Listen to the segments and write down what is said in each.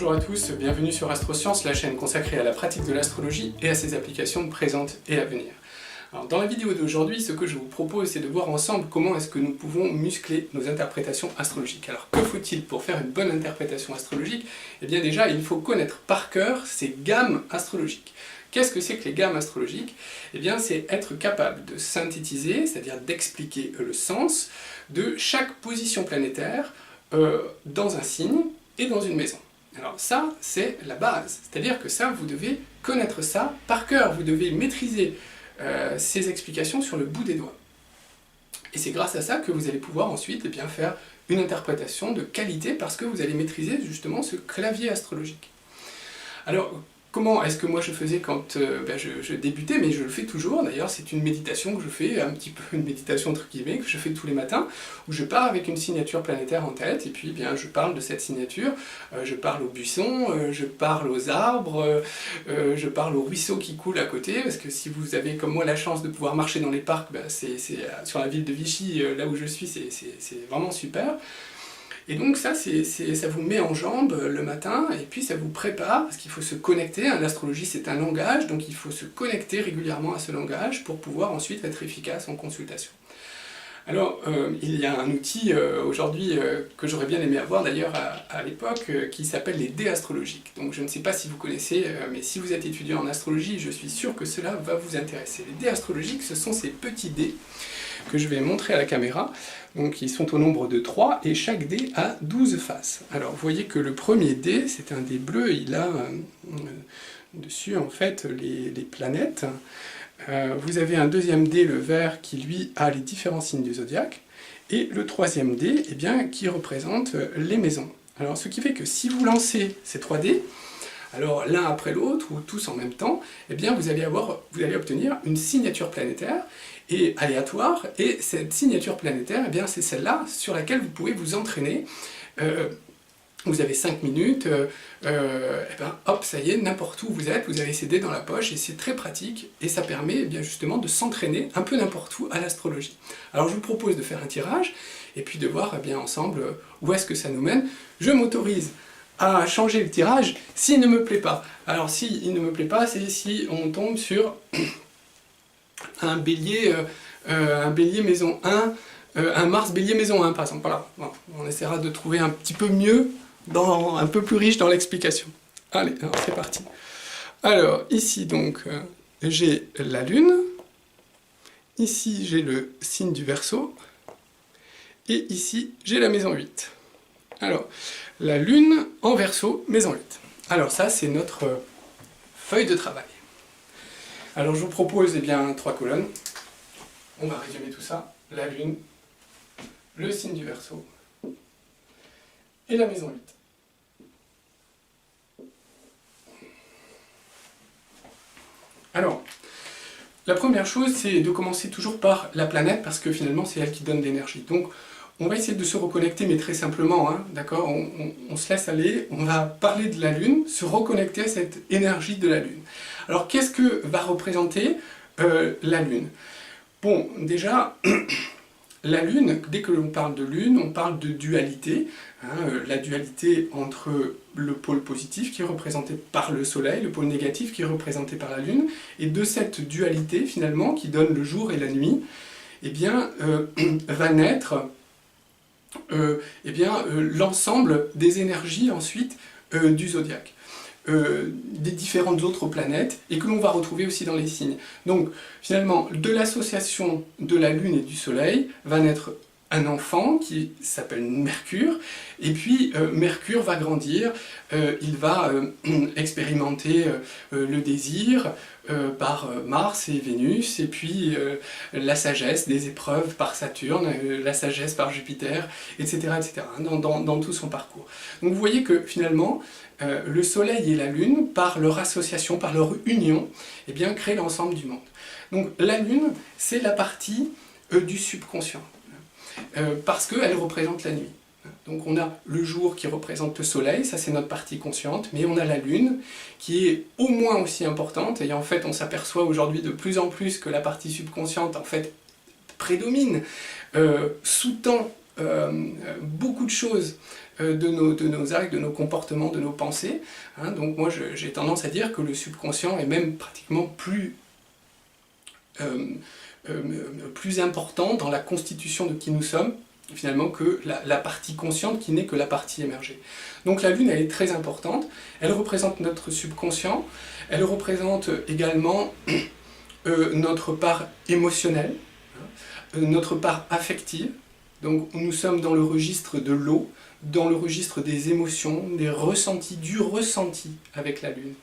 Bonjour à tous, bienvenue sur Astrosciences, la chaîne consacrée à la pratique de l'astrologie et à ses applications présentes et à venir. Alors, dans la vidéo d'aujourd'hui, ce que je vous propose, c'est de voir ensemble comment est-ce que nous pouvons muscler nos interprétations astrologiques. Alors, que faut-il pour faire une bonne interprétation astrologique? Eh bien déjà, il faut connaître par cœur ces gammes astrologiques. Qu'est-ce que c'est que les gammes astrologiques? Eh bien, c'est être capable de synthétiser, c'est-à-dire d'expliquer le sens de chaque position planétaire dans un signe et dans une maison. Alors ça, c'est la base, c'est-à-dire que ça, vous devez connaître ça par cœur, vous devez maîtriser ces explications sur le bout des doigts. Et c'est grâce à ça que vous allez pouvoir ensuite faire une interprétation de qualité, parce que vous allez maîtriser justement ce clavier astrologique. Alors, comment est-ce que moi je faisais quand je débutais, mais je le fais toujours d'ailleurs, c'est une méditation que je fais, un petit peu une méditation entre guillemets, que je fais tous les matins, où je pars avec une signature planétaire en tête, et puis je parle de cette signature, je parle aux buissons, je parle aux arbres, je parle aux ruisseaux qui coulent à côté, parce que si vous avez comme moi la chance de pouvoir marcher dans les parcs, c'est sur la ville de Vichy, là où je suis, c'est vraiment super. Et donc ça vous met en jambe le matin, et puis ça vous prépare, parce qu'il faut se connecter, l'astrologie c'est un langage, donc il faut se connecter régulièrement à ce langage pour pouvoir ensuite être efficace en consultation. Alors, il y a un outil aujourd'hui que j'aurais bien aimé avoir d'ailleurs à l'époque, qui s'appelle les dés astrologiques. Donc je ne sais pas si vous connaissez, mais si vous êtes étudiant en astrologie, je suis sûr que cela va vous intéresser. Les dés astrologiques, ce sont ces petits dés que je vais montrer à la caméra. Donc ils sont au nombre de 3 et chaque dé a 12 faces. Alors vous voyez que le premier dé, c'est un dé bleu, il a dessus en fait les planètes. Vous avez un deuxième dé, le vert, qui lui a les différents signes du zodiaque. Et le troisième dé, qui représente les maisons. Alors ce qui fait que si vous lancez ces 3 dés, alors l'un après l'autre, ou tous en même temps, vous allez obtenir une signature planétaire et aléatoire, et cette signature planétaire, c'est celle-là sur laquelle vous pouvez vous entraîner. Vous avez 5 minutes, hop, ça y est, n'importe où vous êtes, vous avez ces dés dans la poche, et c'est très pratique, et ça permet justement de s'entraîner un peu n'importe où à l'astrologie. Alors je vous propose de faire un tirage, et puis de voir ensemble où est-ce que ça nous mène. Je m'autorise à changer le tirage s'il ne me plaît pas. Alors s'il ne me plaît pas, c'est si on tombe sur un bélier maison 1, un Mars bélier maison 1 par exemple. Voilà, on essaiera de trouver un petit peu mieux, un peu plus riche dans l'explication. Allez, alors c'est parti. Alors ici donc j'ai la Lune, ici j'ai le signe du Verseau, et ici j'ai la maison 8. Alors, la Lune en Verseau, maison 8. Alors ça, c'est notre feuille de travail. Alors je vous propose 3 colonnes. On va résumer tout ça. La Lune, le signe du Verseau et la maison 8. Alors, la première chose, c'est de commencer toujours par la planète, parce que finalement, c'est elle qui donne l'énergie. Donc, on va essayer de se reconnecter, mais très simplement, d'accord, on se laisse aller, on va parler de la Lune, se reconnecter à cette énergie de la Lune. Alors, qu'est-ce que va représenter la Lune? Bon, déjà, la Lune, dès que l'on parle de Lune, on parle de dualité, la dualité entre le pôle positif qui est représenté par le Soleil, le pôle négatif qui est représenté par la Lune, et de cette dualité, finalement, qui donne le jour et la nuit, va naître l'ensemble des énergies ensuite du zodiaque, des différentes autres planètes, et que l'on va retrouver aussi dans les signes. Donc finalement, de l'association de la Lune et du Soleil va naître un enfant qui s'appelle Mercure, et puis Mercure va grandir, il va expérimenter le désir par Mars et Vénus, et puis la sagesse des épreuves par Saturne, la sagesse par Jupiter, etc., etc., dans tout son parcours. Donc vous voyez que finalement, le Soleil et la Lune, par leur association, par leur union, créent l'ensemble du monde. Donc la Lune, c'est la partie du subconscient, parce qu'elle représente la nuit. Donc on a le jour qui représente le Soleil, ça c'est notre partie consciente, mais on a la Lune qui est au moins aussi importante, et en fait on s'aperçoit aujourd'hui de plus en plus que la partie subconsciente en fait prédomine, sous-tend beaucoup de choses de nos actes, de nos comportements, de nos pensées. Hein. Donc moi j'ai tendance à dire que le subconscient est même pratiquement plus important dans la constitution de qui nous sommes, finalement, que la partie consciente qui n'est que la partie émergée. Donc la Lune, elle est très importante, elle représente notre subconscient, elle représente également notre part émotionnelle, notre part affective. Donc nous sommes dans le registre de l'eau, dans le registre des émotions, des ressentis, du ressenti avec la Lune.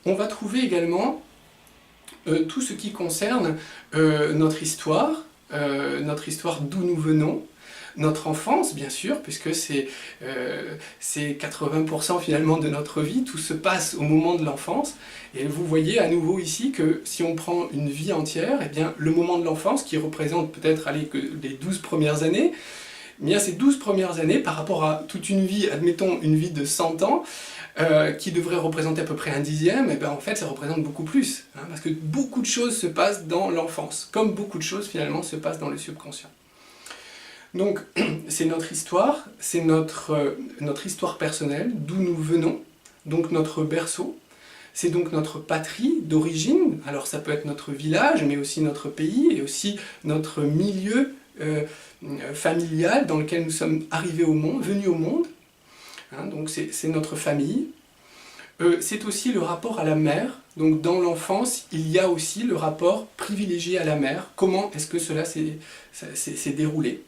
On va trouver également tout ce qui concerne notre histoire d'où nous venons, notre enfance bien sûr, puisque c'est 80% finalement de notre vie, tout se passe au moment de l'enfance, et vous voyez à nouveau ici que si on prend une vie entière, eh bien le moment de l'enfance, qui représente peut-être que les 12 premières années, eh bien ces 12 premières années par rapport à toute une vie, admettons une vie de 100 ans, qui devrait représenter à peu près un dixième, et bien en fait ça représente beaucoup plus, hein, parce que beaucoup de choses se passent dans l'enfance, comme beaucoup de choses finalement se passent dans le subconscient. Donc c'est notre histoire, c'est notre histoire personnelle, d'où nous venons, donc notre berceau, c'est donc notre patrie d'origine, alors ça peut être notre village, mais aussi notre pays, et aussi notre milieu familial dans lequel nous sommes arrivés au monde, venus au monde. Hein, donc c'est notre famille. C'est aussi le rapport à la mère. Donc dans l'enfance, il y a aussi le rapport privilégié à la mère. Comment est-ce que cela s'est déroulé?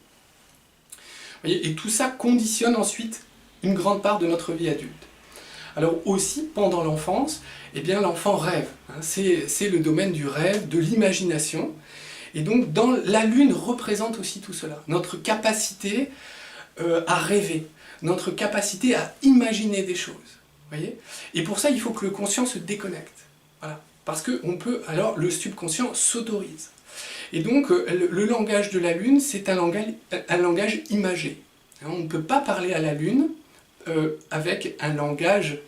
Vous voyez, et tout ça conditionne ensuite une grande part de notre vie adulte. Alors aussi, pendant l'enfance, eh bien l'enfant rêve. Hein, c'est le domaine du rêve, de l'imagination. Et donc la Lune représente aussi tout cela. Notre capacité à rêver. Notre capacité à imaginer des choses, voyez. Et pour ça, il faut que le conscient se déconnecte, voilà. Parce que alors le subconscient s'autorise. Et donc, le langage de la Lune, c'est un langage imagé. On ne peut pas parler à la Lune avec un langage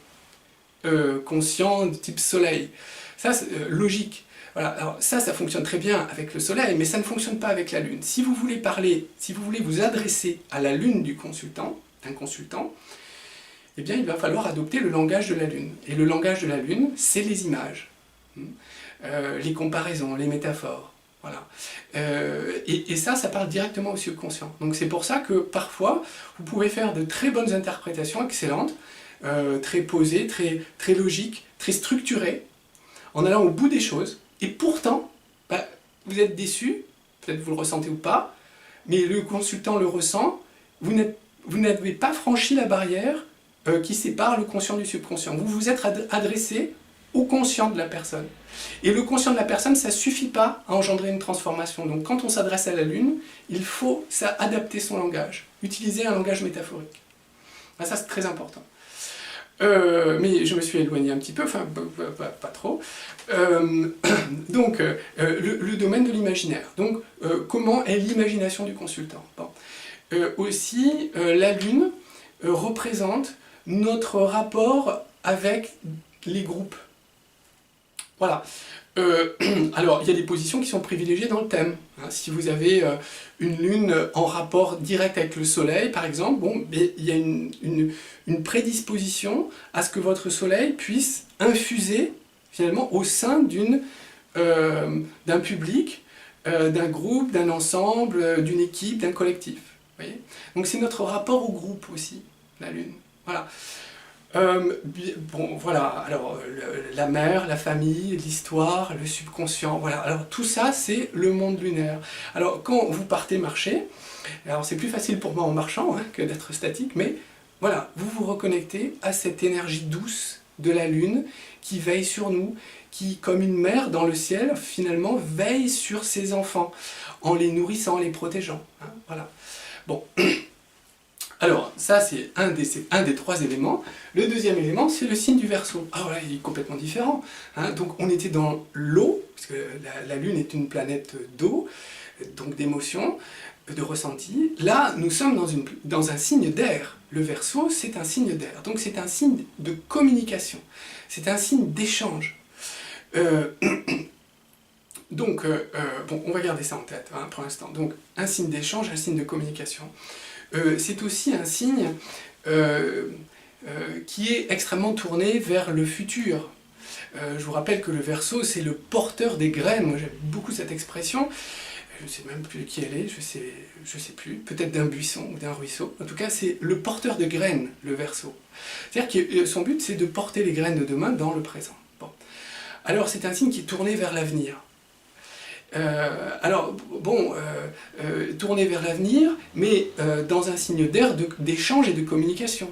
conscient de type Soleil. Ça, c'est logique. Voilà. Alors ça fonctionne très bien avec le Soleil, mais ça ne fonctionne pas avec la Lune. Si vous voulez parler, si vous voulez vous adresser à la Lune du consultant, un consultant, eh bien il va falloir adopter le langage de la Lune. Et le langage de la Lune, c'est les images, les comparaisons, les métaphores. Voilà. Et ça parle directement au subconscient. Donc c'est pour ça que parfois, vous pouvez faire de très bonnes interprétations excellentes, très posées, très logiques, très structurées, en allant au bout des choses, et pourtant, vous êtes déçu, peut-être vous le ressentez ou pas, mais le consultant le ressent, vous n'avez pas franchi la barrière qui sépare le conscient du subconscient. Vous vous êtes adressé au conscient de la personne. Et le conscient de la personne, ça ne suffit pas à engendrer une transformation. Donc quand on s'adresse à la Lune, il faut adapter son langage, utiliser un langage métaphorique. Ça c'est très important. Mais je me suis éloigné un petit peu, enfin pas trop. Donc le domaine de l'imaginaire. Donc comment est l'imagination du consultant? Bon. Aussi, la Lune représente notre rapport avec les groupes. Voilà. Alors, il y a des positions qui sont privilégiées dans le thème. Hein, si vous avez une Lune en rapport direct avec le Soleil, par exemple, bon, il y a une prédisposition à ce que votre Soleil puisse infuser, finalement, au sein d'un public, d'un groupe, d'un ensemble, d'une équipe, d'un collectif. Voyez. Donc c'est notre rapport au groupe aussi, la Lune. Voilà. Bon, voilà, alors la mère, la famille, l'histoire, le subconscient, voilà. Alors tout ça, c'est le monde lunaire. Alors quand vous partez marcher, alors c'est plus facile pour moi en marchant que d'être statique, mais voilà, vous vous reconnectez à cette énergie douce de la Lune qui veille sur nous, qui, comme une mère dans le ciel, finalement, veille sur ses enfants, en les nourrissant, en les protégeant. Hein, voilà. Bon. Alors, ça c'est un des trois éléments. Le deuxième élément, c'est le signe du Verseau. Alors là, il est complètement différent. Hein. Donc on était dans l'eau, parce que la Lune est une planète d'eau, donc d'émotions, de ressentis. Là, nous sommes dans un signe d'air. Le Verseau, c'est un signe d'air. Donc c'est un signe de communication. C'est un signe d'échange. Donc, bon, on va garder ça en tête hein, pour l'instant. Donc, un signe d'échange, un signe de communication. C'est aussi un signe qui est extrêmement tourné vers le futur. Je vous rappelle que le Verseau, c'est le porteur des graines. Moi, j'aime beaucoup cette expression. Je ne sais même plus qui elle est, je sais plus. Peut-être d'un buisson ou d'un ruisseau. En tout cas, c'est le porteur de graines, le Verseau. C'est-à-dire que son but, c'est de porter les graines de demain dans le présent. Bon. Alors, c'est un signe qui est tourné vers l'avenir. Tourné vers l'avenir, mais dans un signe d'air d'échange et de communication.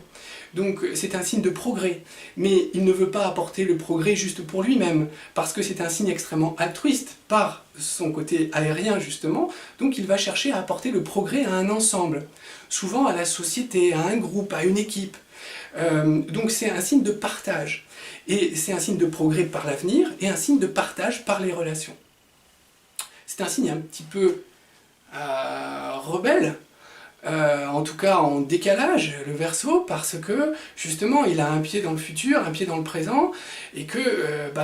Donc c'est un signe de progrès, mais il ne veut pas apporter le progrès juste pour lui-même, parce que c'est un signe extrêmement altruiste, par son côté aérien justement, donc il va chercher à apporter le progrès à un ensemble, souvent à la société, à un groupe, à une équipe. Donc c'est un signe de partage, et c'est un signe de progrès par l'avenir, et un signe de partage par les relations. C'est un signe un petit peu rebelle, en tout cas en décalage, le Verseau, parce que justement il a un pied dans le futur, un pied dans le présent, et que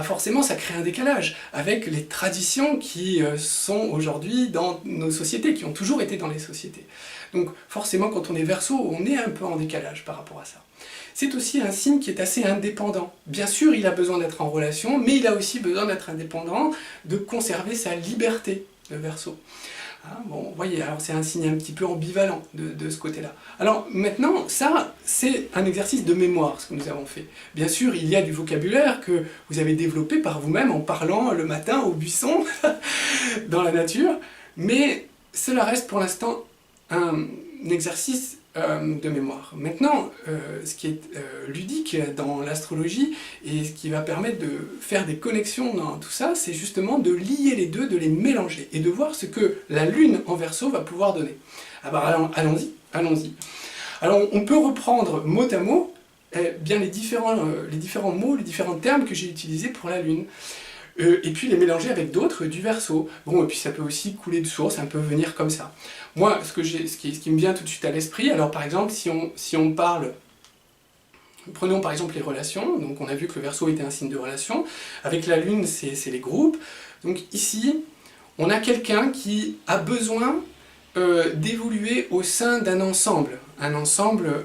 forcément ça crée un décalage avec les traditions qui sont aujourd'hui dans nos sociétés, qui ont toujours été dans les sociétés. Donc forcément quand on est Verseau, on est un peu en décalage par rapport à ça. C'est aussi un signe qui est assez indépendant. Bien sûr, il a besoin d'être en relation, mais il a aussi besoin d'être indépendant, de conserver sa liberté, le Verseau. Hein, bon, vous voyez, alors c'est un signe un petit peu ambivalent de ce côté-là. Alors maintenant, ça, c'est un exercice de mémoire, ce que nous avons fait. Bien sûr, il y a du vocabulaire que vous avez développé par vous-même en parlant le matin au buisson, dans la nature, mais cela reste pour l'instant un exercice de mémoire. Maintenant, ce qui est ludique dans l'astrologie et ce qui va permettre de faire des connexions dans tout ça, c'est justement de lier les deux, de les mélanger et de voir ce que la Lune en Verseau va pouvoir donner. Ah bah, allons-y, allons-y. Alors on peut reprendre mot à mot bien les différents mots, les différents termes que j'ai utilisés pour la Lune. Et puis les mélanger avec d'autres du Verseau. Bon, et puis ça peut aussi couler de source, ça peut venir comme ça. Moi, ce qui me vient tout de suite à l'esprit, alors par exemple, si on parle, prenons par exemple les relations, donc on a vu que le Verseau était un signe de relation, avec la Lune, c'est les groupes, donc ici, on a quelqu'un qui a besoin d'évoluer au sein d'un ensemble,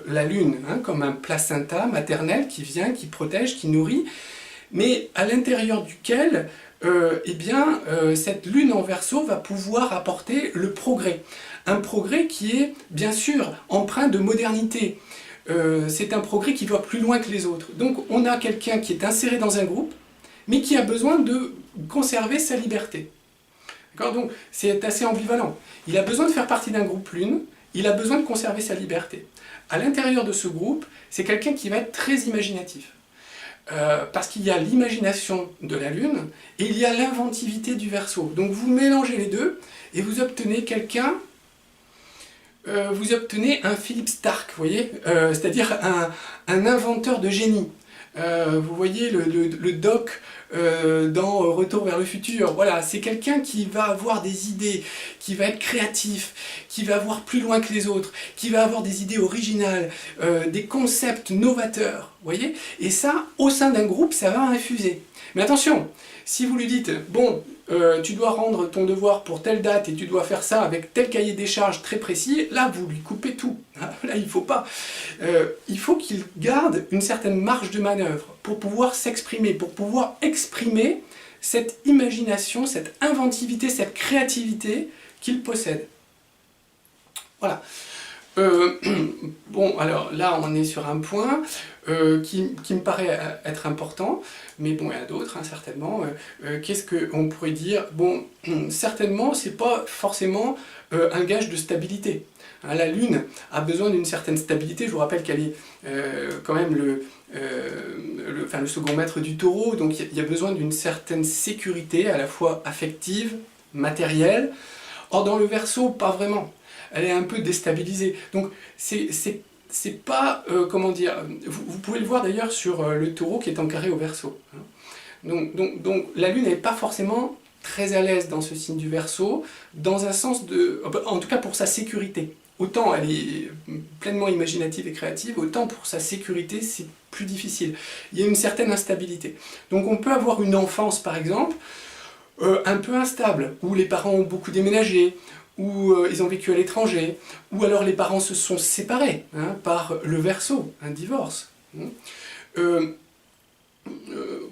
la Lune, hein, comme un placenta maternel qui vient, qui protège, qui nourrit, mais à l'intérieur duquel cette Lune en Verseau va pouvoir apporter le progrès. Un progrès qui est bien sûr empreint de modernité. C'est un progrès qui va plus loin que les autres. Donc on a quelqu'un qui est inséré dans un groupe, mais qui a besoin de conserver sa liberté. Donc c'est assez ambivalent. Il a besoin de faire partie d'un groupe Lune, il a besoin de conserver sa liberté. À l'intérieur de ce groupe, c'est quelqu'un qui va être très imaginatif. Parce qu'il y a l'imagination de la Lune et il y a l'inventivité du Verseau. Donc vous mélangez les deux et vous obtenez quelqu'un, vous obtenez un Philippe Stark, vous voyez, c'est-à-dire un inventeur de génie. Vous voyez le doc dans Retour vers le futur, voilà, c'est quelqu'un qui va avoir des idées, qui va être créatif, qui va voir plus loin que les autres, qui va avoir des idées originales, des concepts novateurs, vous voyez, et ça, au sein d'un groupe, ça va infuser. Mais attention, si vous lui dites, bon, tu dois rendre ton devoir pour telle date et tu dois faire ça avec tel cahier des charges très précis, là vous lui coupez tout. Là il faut pas. Il faut qu'il garde une certaine marge de manœuvre pour pouvoir s'exprimer, pour pouvoir exprimer cette imagination, cette inventivité, cette créativité qu'il possède. Voilà. Bon, alors là on est sur un point qui me paraît être important, mais bon, il y en a d'autres, hein, certainement. Qu'est-ce qu'on pourrait dire? Bon, certainement, c'est pas forcément un gage de stabilité. Hein, la Lune a besoin d'une certaine stabilité. Je vous rappelle qu'elle est quand même le second maître du Taureau, donc il y a besoin d'une certaine sécurité, à la fois affective, matérielle. Or, dans le Verseau, pas vraiment. Elle est un peu déstabilisée. Donc, c'est pas, comment dire, vous pouvez le voir d'ailleurs sur le Taureau qui est en carré au Verseau. Hein. Donc la Lune n'est pas forcément très à l'aise dans ce signe du Verseau, dans un sens de, en tout cas pour sa sécurité. Autant elle est pleinement imaginative et créative, autant pour sa sécurité c'est plus difficile. Il y a une certaine instabilité. Donc on peut avoir une enfance par exemple, un peu instable, où les parents ont beaucoup déménagé, où ils ont vécu à l'étranger, ou alors les parents se sont séparés par le Verseau, un divorce.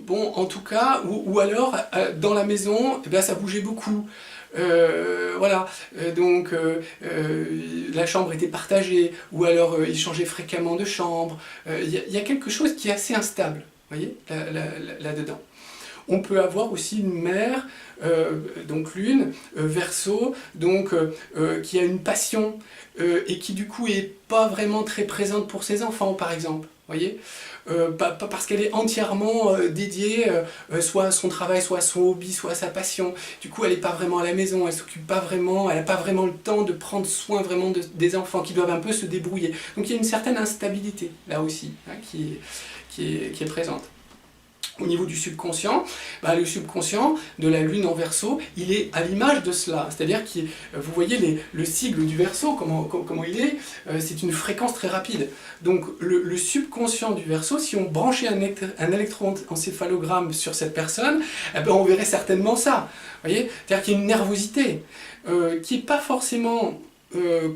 Bon, en tout cas, ou alors dans la maison, eh bien, ça bougeait beaucoup. Voilà, donc la chambre était partagée, ou alors ils changeaient fréquemment de chambre. Y a quelque chose qui est assez instable, vous voyez, là-dedans. On peut avoir aussi une mère, donc Lune, Verseau, donc qui a une passion et qui du coup est pas vraiment très présente pour ses enfants, par exemple. Voyez, pas parce qu'elle est entièrement dédiée soit à son travail, soit à son hobby, soit à sa passion. Du coup, elle n'est pas vraiment à la maison, elle s'occupe pas vraiment, elle n'a pas vraiment le temps de prendre soin vraiment des enfants qui doivent un peu se débrouiller. Donc il y a une certaine instabilité là aussi qui est présente. Au niveau du subconscient, le subconscient de la Lune en Verseau, il est à l'image de cela. C'est-à-dire que vous voyez le sigle du Verseau, comment il est, c'est une fréquence très rapide. Donc le subconscient du Verseau, si on branchait un électroencéphalogramme sur cette personne, eh ben, on verrait certainement ça. Voyez, c'est-à-dire qu'il y a une nervosité qui n'est pas forcément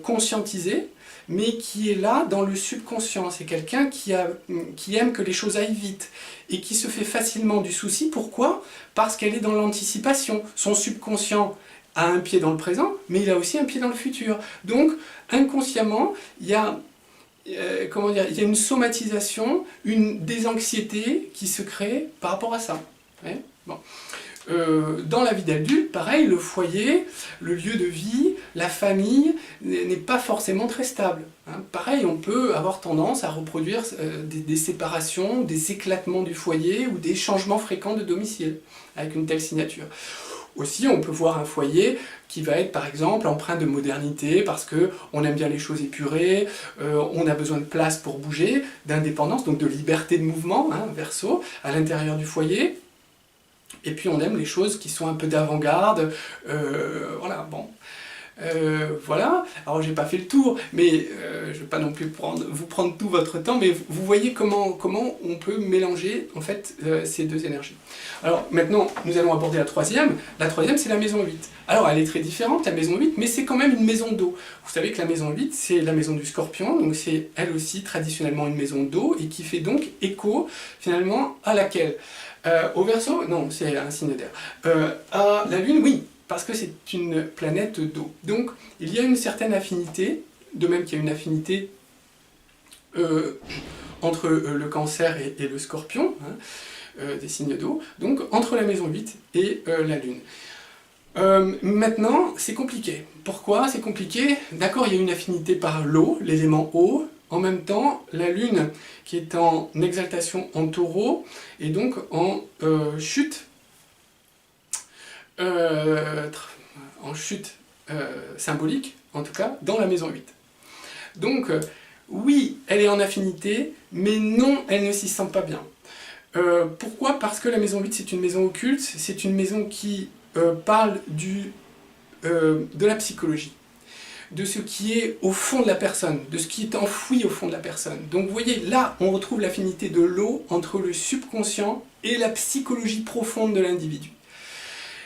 conscientisée, mais qui est là dans le subconscient. C'est quelqu'un qui aime que les choses aillent vite et qui se fait facilement du souci. Pourquoi? Parce qu'elle est dans l'anticipation. Son subconscient a un pied dans le présent, mais il a aussi un pied dans le futur. Donc, inconsciemment, il y a il y a une somatisation, des anxiétés qui se créent par rapport à ça. Ouais, bon. Dans la vie d'adulte, pareil, le foyer, le lieu de vie, la famille n'est pas forcément très stable. Pareil, on peut avoir tendance à reproduire des séparations, des éclatements du foyer ou des changements fréquents de domicile avec une telle signature. Aussi, on peut voir un foyer qui va être par exemple empreint de modernité parce qu'on aime bien les choses épurées, on a besoin de place pour bouger, d'indépendance, donc de liberté de mouvement, Verseau, à l'intérieur du foyer. Et puis on aime les choses qui sont un peu d'avant-garde, voilà, bon. Voilà, alors j'ai pas fait le tour, mais je vais pas non plus vous prendre tout votre temps, mais vous voyez comment on peut mélanger en fait ces deux énergies. Alors maintenant, nous allons aborder la troisième. La troisième, c'est la maison 8. Alors elle est très différente, la maison 8, mais c'est quand même une maison d'eau. Vous savez que la maison 8, c'est la maison du Scorpion, donc c'est elle aussi traditionnellement une maison d'eau, et qui fait donc écho finalement à laquelle au Verseau, non, c'est un signe d'air. À la Lune, oui, parce que c'est une planète d'eau. Donc, il y a une certaine affinité, de même qu'il y a une affinité entre le Cancer et le Scorpion, des signes d'eau, donc entre la maison 8 et la Lune. Maintenant, c'est compliqué. Pourquoi c'est compliqué? D'accord, il y a une affinité par l'eau, l'élément eau. En même temps, la Lune, qui est en exaltation en Taureau, et donc en chute symbolique, en tout cas, dans la maison 8. Donc, oui, elle est en affinité, mais non, elle ne s'y sent pas bien. Pourquoi? Parce que la maison 8, c'est une maison occulte, c'est une maison qui parle de la psychologie, de ce qui est au fond de la personne, de ce qui est enfoui au fond de la personne. Donc vous voyez, là, on retrouve l'affinité de l'eau entre le subconscient et la psychologie profonde de l'individu.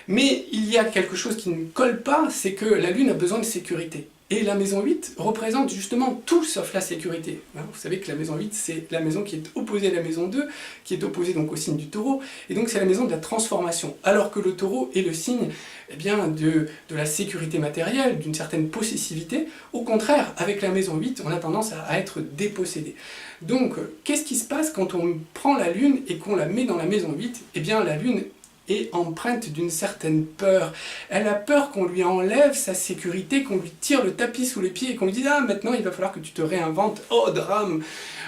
Mais il y a quelque chose qui ne colle pas, c'est que la Lune a besoin de sécurité. Et la maison 8 représente justement tout sauf la sécurité. Vous savez que la maison 8, c'est la maison qui est opposée à la maison 2, qui est opposée donc au signe du Taureau, et donc c'est la maison de la transformation. Alors que le Taureau est le signe de la sécurité matérielle, d'une certaine possessivité. Au contraire, avec la maison 8, on a tendance à être dépossédé. Donc, qu'est-ce qui se passe quand on prend la Lune et qu'on la met dans la maison 8? Eh bien, la Lune est empreinte d'une certaine peur. Elle a peur qu'on lui enlève sa sécurité, qu'on lui tire le tapis sous les pieds et qu'on lui dise « Ah, maintenant il va falloir que tu te réinventes, oh drame !»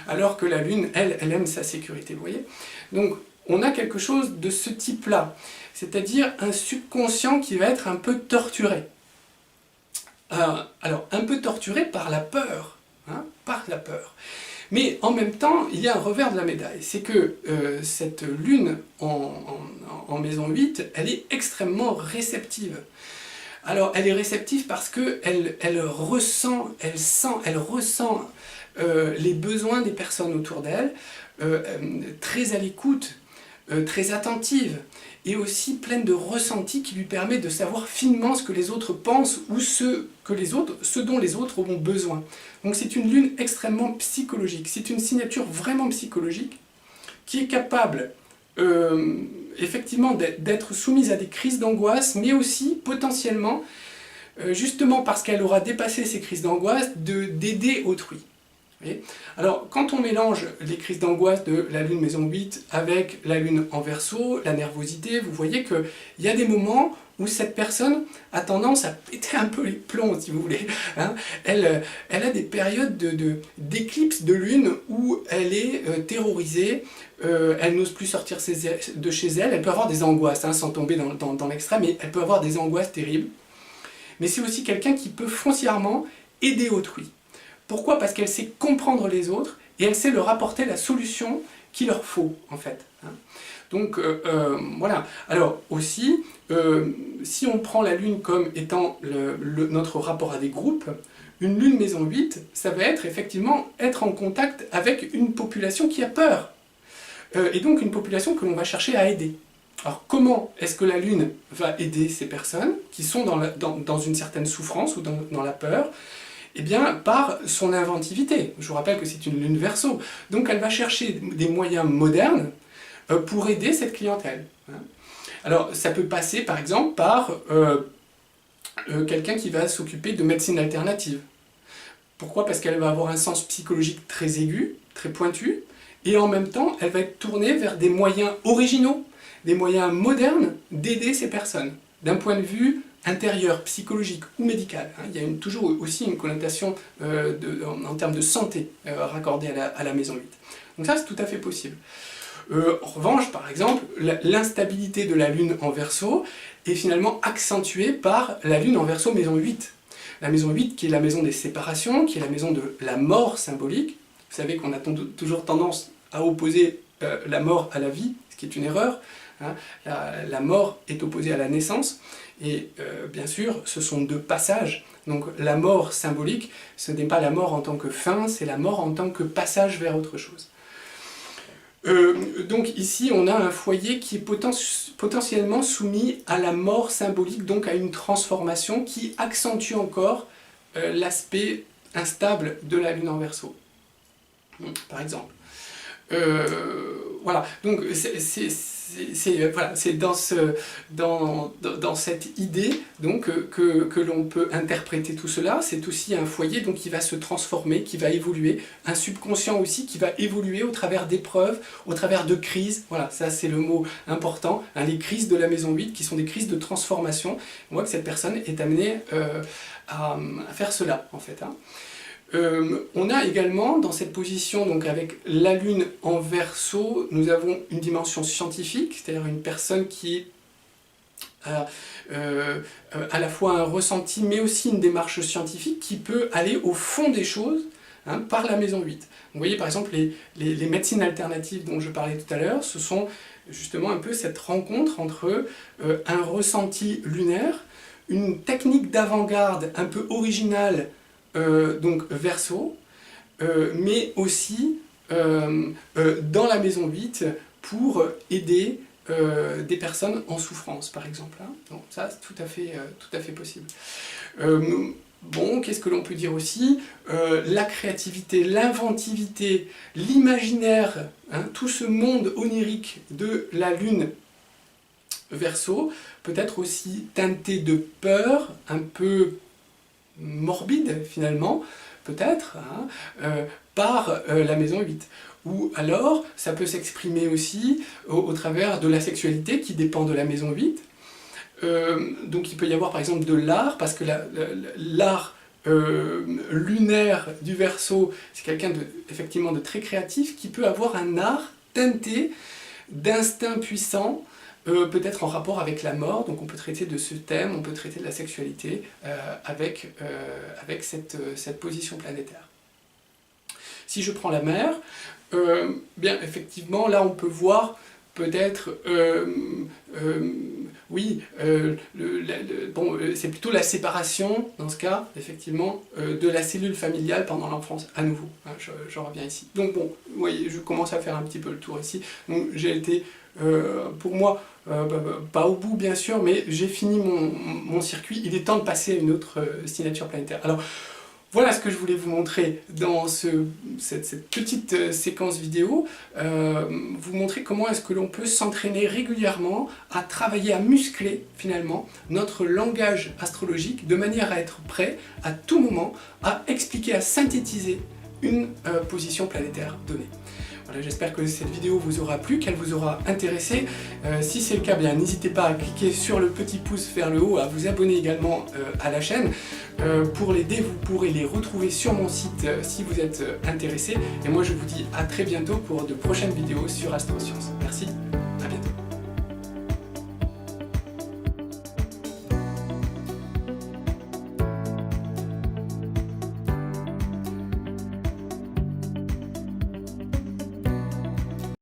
Alors que la Lune, elle aime sa sécurité, vous voyez. Donc, on a quelque chose de ce type-là, c'est-à-dire un subconscient qui va être un peu torturé. Alors, un peu torturé par la peur, par la peur. Mais en même temps, il y a un revers de la médaille, c'est que cette Lune en maison 8, elle est extrêmement réceptive. Alors, elle est réceptive parce qu'elle ressent les besoins des personnes autour d'elle, très à l'écoute très attentive, et aussi pleine de ressentis qui lui permet de savoir finement ce que les autres pensent ou ce dont les autres ont besoin. Donc c'est une lune extrêmement psychologique, c'est une signature vraiment psychologique qui est capable effectivement d'être soumise à des crises d'angoisse, mais aussi potentiellement, justement parce qu'elle aura dépassé ces crises d'angoisse, d'aider autrui. Alors, quand on mélange les crises d'angoisse de la lune maison 8 avec la lune en Verseau, la nervosité, vous voyez qu'il y a des moments où cette personne a tendance à péter un peu les plombs, si vous voulez. Hein. Elle a des périodes d'éclipse de lune où elle est terrorisée, elle n'ose plus sortir de chez elle, elle peut avoir des angoisses, hein, sans tomber dans l'extrême, mais elle peut avoir des angoisses terribles. Mais c'est aussi quelqu'un qui peut foncièrement aider autrui. Pourquoi? Parce qu'elle sait comprendre les autres et elle sait leur apporter la solution qu'il leur faut, en fait. Donc, voilà. Alors, aussi, si on prend la Lune comme étant notre rapport à des groupes, une Lune maison 8, ça va être effectivement être en contact avec une population qui a peur. Et donc, une population que l'on va chercher à aider. Alors, comment est-ce que la Lune va aider ces personnes qui sont dans une certaine souffrance ou dans la peur? Eh bien, par son inventivité. Je vous rappelle que c'est une lune Verseau. Donc elle va chercher des moyens modernes pour aider cette clientèle. Alors, ça peut passer, par exemple, par quelqu'un qui va s'occuper de médecine alternative. Pourquoi? Parce qu'elle va avoir un sens psychologique très aigu, très pointu, et en même temps, elle va être tournée vers des moyens originaux, des moyens modernes d'aider ces personnes, d'un point de vue intérieur, psychologique ou médical. Il y a toujours aussi une connotation en termes de santé raccordée à la maison 8. Donc ça, c'est tout à fait possible. En revanche, par exemple, l'instabilité de la Lune en Verseau est finalement accentuée par la Lune en Verseau maison 8. La maison 8 qui est la maison des séparations, qui est la maison de la mort symbolique. Vous savez qu'on a toujours tendance à opposer la mort à la vie, ce qui est une erreur. La mort est opposée à la naissance, et bien sûr, ce sont deux passages. Donc la mort symbolique, ce n'est pas la mort en tant que fin, c'est la mort en tant que passage vers autre chose. Donc ici, on a un foyer qui est potentiellement soumis à la mort symbolique, donc à une transformation qui accentue encore l'aspect instable de la Lune en Verseau, par exemple. Voilà, donc c'est dans cette idée donc, que l'on peut interpréter tout cela. C'est aussi un foyer donc, qui va se transformer, qui va évoluer, un subconscient aussi qui va évoluer au travers d'épreuves, au travers de crises. Voilà, ça c'est le mot important, hein, les crises de la maison 8 qui sont des crises de transformation. On voit que cette personne est amenée à faire cela en fait. Hein. On a également dans cette position, donc avec la Lune en Verseau, nous avons une dimension scientifique, c'est-à-dire une personne qui a à la fois un ressenti mais aussi une démarche scientifique qui peut aller au fond des choses hein, par la maison 8. Vous voyez par exemple les médecines alternatives dont je parlais tout à l'heure, ce sont justement un peu cette rencontre entre un ressenti lunaire, une technique d'avant-garde un peu originale donc Verseau, mais aussi dans la maison 8 pour aider des personnes en souffrance, par exemple. Hein. Donc ça, c'est tout à fait possible. Bon, qu'est-ce que l'on peut dire aussi? La créativité, l'inventivité, l'imaginaire, hein, tout ce monde onirique de la Lune Verseau peut être aussi teinté de peur, un peu morbide finalement, peut-être, hein, par la maison 8. Ou alors, ça peut s'exprimer aussi au travers de la sexualité qui dépend de la maison 8. Donc il peut y avoir par exemple de l'art, parce que l'art lunaire du Verseau, c'est quelqu'un effectivement de très créatif, qui peut avoir un art teinté d'instinct puissant, peut-être en rapport avec la mort, donc on peut traiter de ce thème, on peut traiter de la sexualité avec cette position planétaire. Si je prends la mer, bien effectivement là on peut voir peut-être, oui, bon, c'est plutôt la séparation, dans ce cas, effectivement, de la cellule familiale pendant l'enfance, à nouveau, hein, je reviens ici. Donc bon, vous voyez, je commence à faire un petit peu le tour ici, donc j'ai été pour moi, pas au bout bien sûr, mais j'ai fini mon circuit, il est temps de passer à une autre signature planétaire. Alors, voilà ce que je voulais vous montrer dans cette petite séquence vidéo, vous montrer comment est-ce que l'on peut s'entraîner régulièrement à travailler, à muscler finalement notre langage astrologique de manière à être prêt à tout moment à expliquer, à synthétiser une position planétaire donnée. Voilà, j'espère que cette vidéo vous aura plu, qu'elle vous aura intéressé. Si c'est le cas, bien n'hésitez pas à cliquer sur le petit pouce vers le haut, à vous abonner également à la chaîne. Pour les dés, vous pourrez les retrouver sur mon site si vous êtes intéressé. Et moi je vous dis à très bientôt pour de prochaines vidéos sur Astrosciences. Merci.